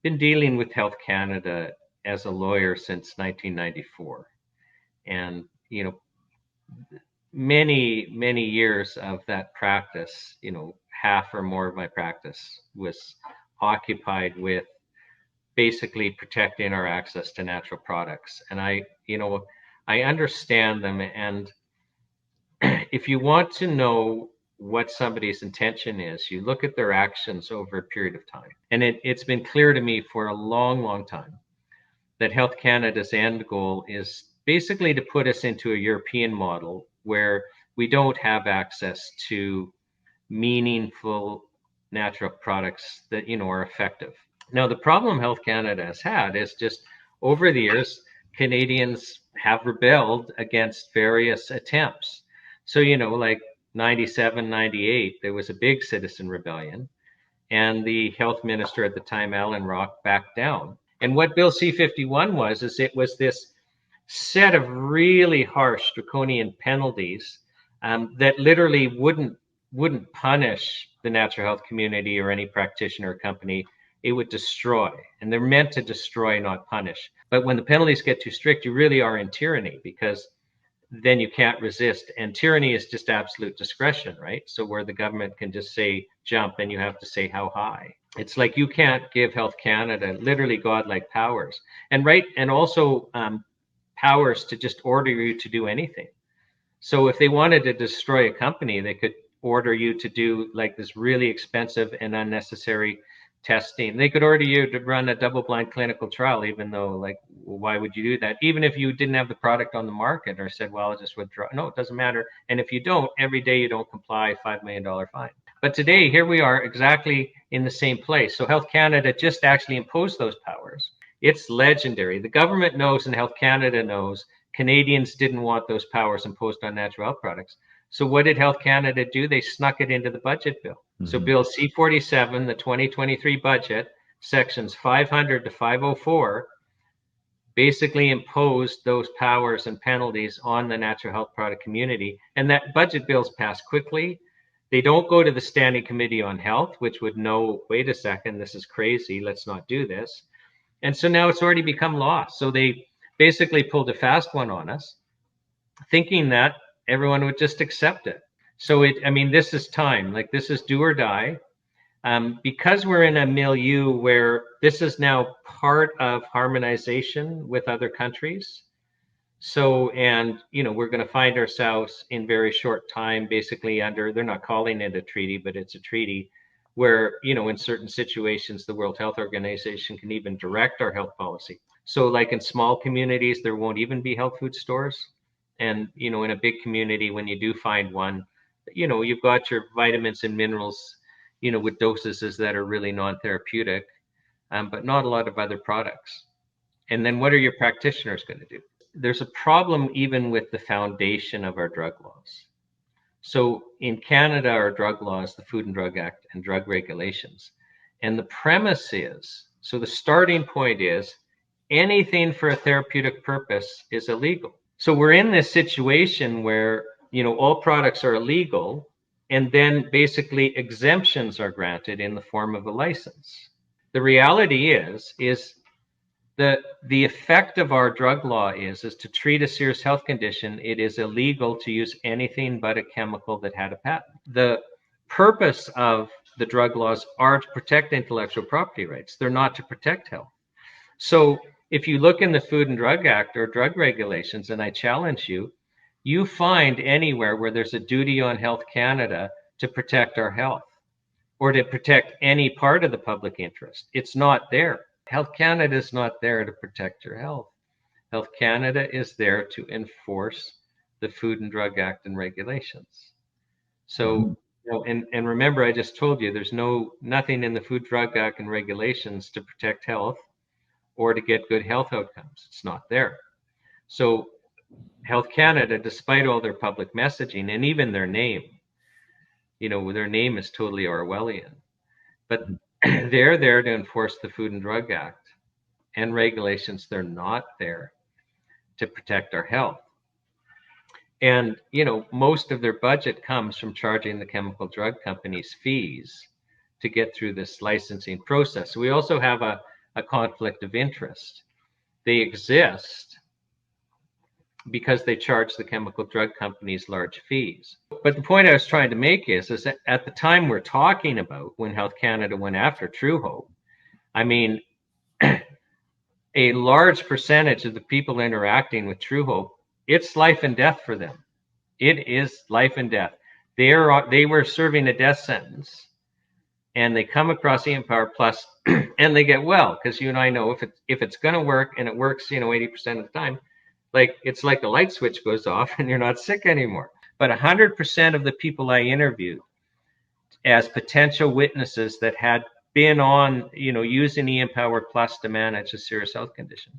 been dealing with Health Canada as a lawyer since 1994. And, many years of that practice, half or more of my practice was occupied with basically protecting our access to natural products. And I understand them. And if you want to know what somebody's intention is, you look at their actions over a period of time. And it's been clear to me for a long, long time that Health Canada's end goal is basically to put us into a European model where we don't have access to meaningful natural products that, are effective. Now, the problem Health Canada has had is just over the years, Canadians have rebelled against various attempts. So, like 97, 98, there was a big citizen rebellion. And the health minister at the time, Alan Rock, backed down. And what Bill C-51 was, is it was this set of really harsh draconian penalties that literally wouldn't punish the natural health community or any practitioner or company. It would destroy. And they're meant to destroy, not punish. But when the penalties get too strict, you really are in tyranny, because then you can't resist. And tyranny is just absolute discretion, right? So where the government can just say jump and you have to say how high. It's like you can't give Health Canada literally godlike powers, and also powers to just order you to do anything. So if they wanted to destroy a company, they could order you to do like this really expensive and unnecessary testing. They could order you to run a double-blind clinical trial, even though, like, why would you do that? Even if you didn't have the product on the market, or said, well, I'll just withdraw. No, it doesn't matter. And if you don't, every day you don't comply, $5 million fine. But today, here we are exactly in the same place. So Health Canada just actually imposed those powers. It's legendary. The government knows and Health Canada knows Canadians didn't want those powers imposed on natural health products. So what did Health Canada do? They snuck it into the budget bill. Mm-hmm. So Bill C-47, the 2023 budget, sections 500 to 504, basically imposed those powers and penalties on the natural health product community. And that budget bill's passed quickly. They don't go to the Standing Committee on Health, which would know, wait a second, this is crazy, let's not do this. And so now it's already become law. So they basically pulled a fast one on us, thinking that everyone would just accept it. So this is time, like this is do or die. Because we're in a milieu where this is now part of harmonization with other countries. So, we're going to find ourselves in very short time, basically under, they're not calling it a treaty, but it's a treaty where, in certain situations, the World Health Organization can even direct our health policy. So like in small communities, there won't even be health food stores. And, in a big community, when you do find one, you've got your vitamins and minerals, with dosages that are really non-therapeutic, but not a lot of other products. And then what are your practitioners going to do? There's a problem even with the foundation of our drug laws. So in Canada, our drug laws, the Food and Drug Act and drug regulations. And the premise is, so the starting point is, anything for a therapeutic purpose is illegal. So we're in this situation where, all products are illegal, and then basically exemptions are granted in the form of a license. The reality is the effect of our drug law is to treat a serious health condition, it is illegal to use anything but a chemical that had a patent. The purpose of the drug laws are to protect intellectual property rights. They're not to protect health. So if you look in the Food and Drug Act or drug regulations, and I challenge you, you find anywhere where there's a duty on Health Canada to protect our health or to protect any part of the public interest. It's not there. Health Canada is not there to protect your health. Health Canada is there to enforce the Food and Drug Act and regulations. So, and remember, I just told you there's nothing in the Food Drug Act and regulations to protect health or to get good health outcomes. It's not there. So Health Canada, despite all their public messaging and even their name, their name is totally Orwellian, but they're there to enforce the Food and Drug Act and regulations. They're not there to protect our health. And, most of their budget comes from charging the chemical drug companies fees to get through this licensing process. We also have a a conflict of interest. They exist because they charge the chemical drug companies large fees. But the point I was trying to make is that at the time we're talking about, when Health Canada went after Truehope, I mean, a large percentage of the people interacting with Truehope, it's life and death for them. It is life and death. They were serving a death sentence, and they come across Empower Plus, and they get well, because you and I know if it's going to work, and it works 80% of the time, like it's like the light switch goes off and you're not sick anymore. But 100% of the people I interviewed as potential witnesses that had been on, using Empower Plus to manage a serious health condition,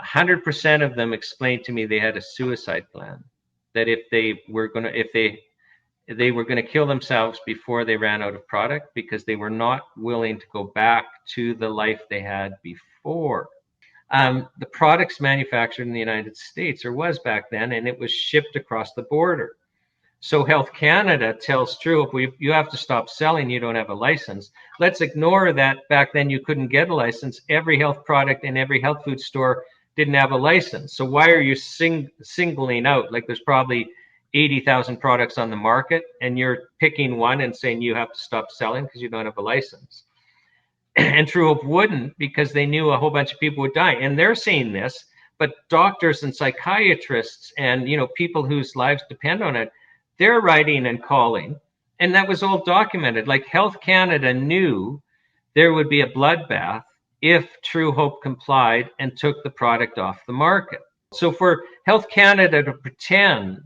100% of them explained to me they had a suicide plan, that if they were going to kill themselves before they ran out of product, because they were not willing to go back to the life they had before. The product's manufactured in the United States, or was back then, and it was shipped across the border. So Health Canada tells Truehope, you have to stop selling, you don't have a license. Let's ignore that back then you couldn't get a license. Every health product in every health food store didn't have a license. So why are you singling out, like there's probably 80,000 products on the market, and you're picking one and saying you have to stop selling because you don't have a license? And Truehope wouldn't, because they knew a whole bunch of people would die. And they're saying this, but doctors and psychiatrists and people whose lives depend on it, they're writing and calling. And that was all documented. Like Health Canada knew there would be a bloodbath if Truehope complied and took the product off the market. So for Health Canada to pretend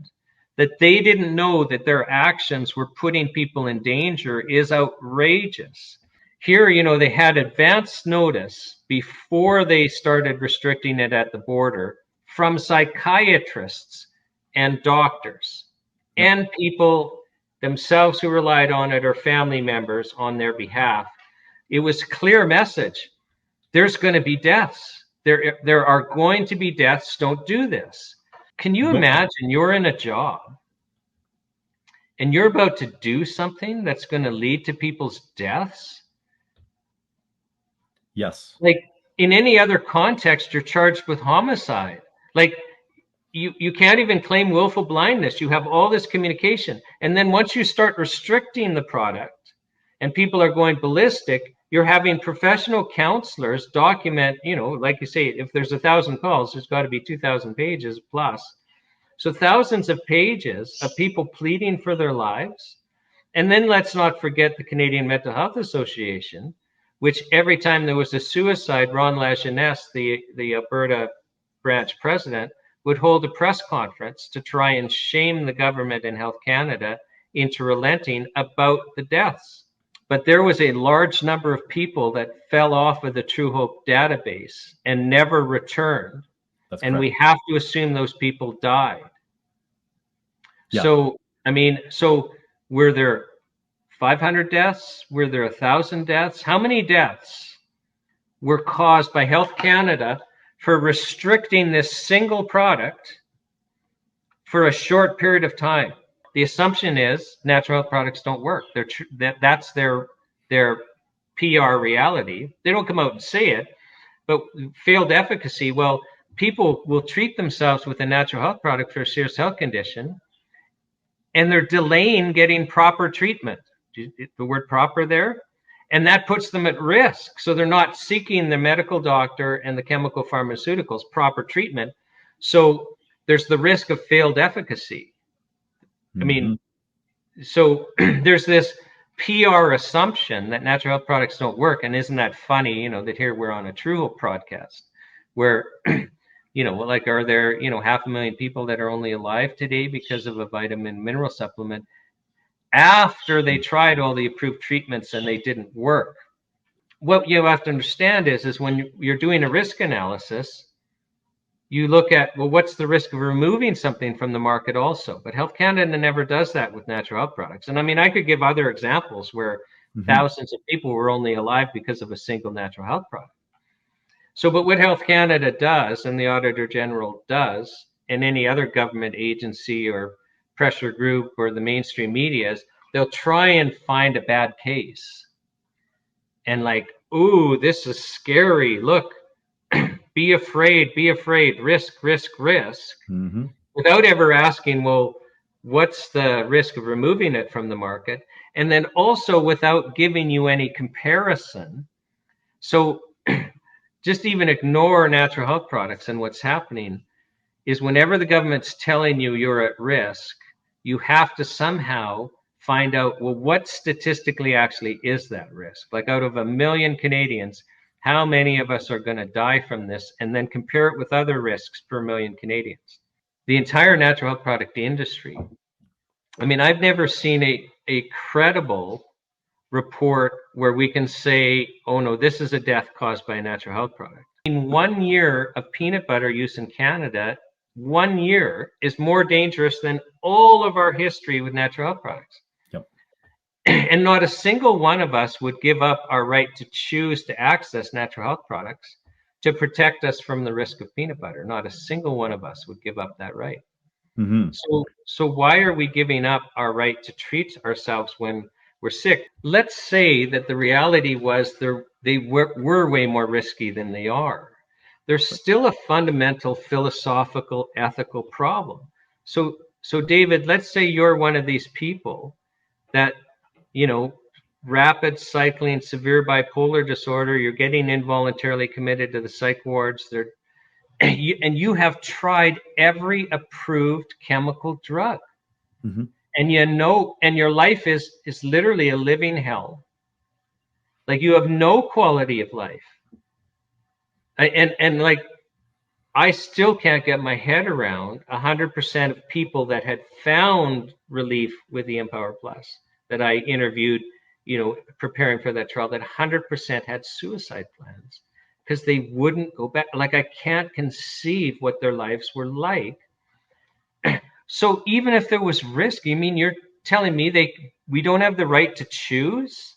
that they didn't know that their actions were putting people in danger is outrageous. Here, they had advance notice before they started restricting it at the border from psychiatrists and doctors and people themselves who relied on it, or family members on their behalf. It was a clear message. There's going to be deaths. There are going to be deaths. Don't do this. Can you imagine you're in a job and you're about to do something that's going to lead to people's deaths? Yes. Like in any other context, you're charged with homicide. Like you can't even claim willful blindness. You have all this communication. And then once you start restricting the product and people are going ballistic, you're having professional counselors document, like you say, if there's 1,000 calls, there's got to be 2,000 pages plus. So thousands of pages of people pleading for their lives. And then let's not forget the Canadian Mental Health Association, which every time there was a suicide, Ron Lajeunesse, the Alberta branch president, would hold a press conference to try and shame the government and Health Canada into relenting about the deaths. But there was a large number of people that fell off of the Truehope database and never returned. That's and correct. We have to assume those people died. Yeah. So were there 500 deaths? Were there 1,000 deaths? How many deaths were caused by Health Canada for restricting this single product for a short period of time? The assumption is natural health products don't work. That's their PR reality. They don't come out and say it, but failed efficacy. Well, people will treat themselves with a natural health product for a serious health condition, and they're delaying getting proper treatment. The word proper there. And that puts them at risk. So they're not seeking the medical doctor and the chemical pharmaceuticals proper treatment. So there's the risk of failed efficacy. I mean, so there's this PR assumption that natural health products don't work. And isn't that funny, that here we're on a Truehope podcast where, are there, 500,000 people that are only alive today because of a vitamin mineral supplement after they tried all the approved treatments and they didn't work? What you have to understand is when you're doing a risk analysis, you look at, well, what's the risk of removing something from the market also? But Health Canada never does that with natural health products. And I mean, I could give other examples where thousands of people were only alive because of a single natural health product. So, but what Health Canada does, and the Auditor General does, and any other government agency or pressure group or the mainstream media, is they'll try and find a bad case and ooh, this is scary. Look, be afraid, risk, risk, risk, Mm-hmm. without ever asking, well, what's the risk of removing it from the market? And then also without giving you any comparison. So just even ignore natural health products, and what's happening is whenever the government's telling you you're at risk, you have to somehow find out, well, what statistically actually is that risk? Like out of 1 million Canadians, how many of us are going to die from this? And then compare it with other risks per 1 million Canadians. The entire natural health product industry. I mean, I've never seen a credible report where we can say, oh no, this is a death caused by a natural health product. In 1 year of peanut butter use in Canada, 1 year is more dangerous than all of our history with natural health products. Yep. And not a single one of us would give up our right to choose to access natural health products to protect us from the risk of peanut butter. Not a single one of us would give up that right. Mm-hmm. So why are we giving up our right to treat ourselves when we're sick? Let's say that the reality was they were way more risky than they are. There's still a fundamental philosophical, ethical problem. So David, let's say you're one of these people that, you know, rapid cycling, severe bipolar disorder, you're getting involuntarily committed to the psych wards. And you have tried every approved chemical drug, Mm-hmm. and and your life is literally a living hell. Like you have no quality of life. And like I still can't get my head around 100% of people that had found relief with the Empower Plus that I interviewed, preparing for that trial, that 100% had suicide plans because they wouldn't go back. Like I can't conceive what their lives were like. So even if there was risk, you mean you're telling me we don't have the right to choose?